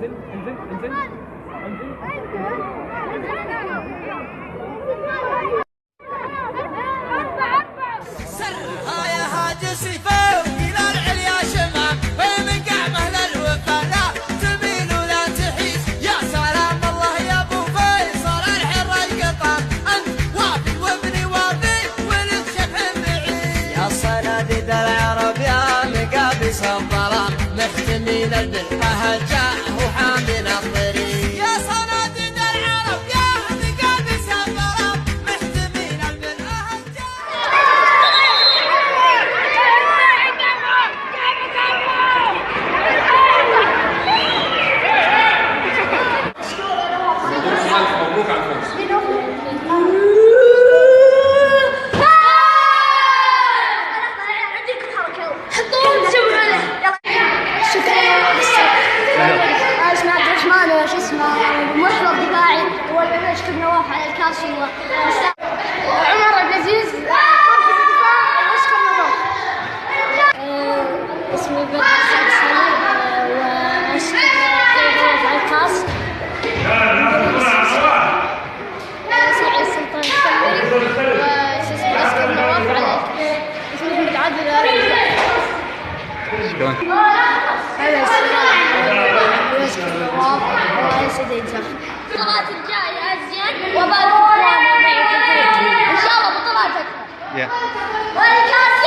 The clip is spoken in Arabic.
انزل انزل انزل سرها يا هاجس فوق إلى العليا شمام ومن قعمه للوفا لا تميل ولا تحيد يا سلام الله يا ابو فيصل الحر القطام انت وافي وابني وافي ولد شبح بعيد يا صناديد العرب يا مقابس الظلام محتمين بالبهجاء وحامل الطريق يا صناديد العرب يا مقابس الظلام محتمين بالبهجاء مبروك على الفوز. اسمه عبد الرحمن وش اسمه محور الدفاعي ولا اشكر نواف على الكاس وعمر عبد العزيز مركز الدفاع واشكر نواف. اسمي بدر سعد واشكر نواف على الكاس. سعيد سلطان الكمري واشكر نواف على اسمي متعدد هذا ويشكر نواف ويسعد ينجح. البطولات الجاية أزين وبارك الله ان شاء الله بطولات اكثر. والكاس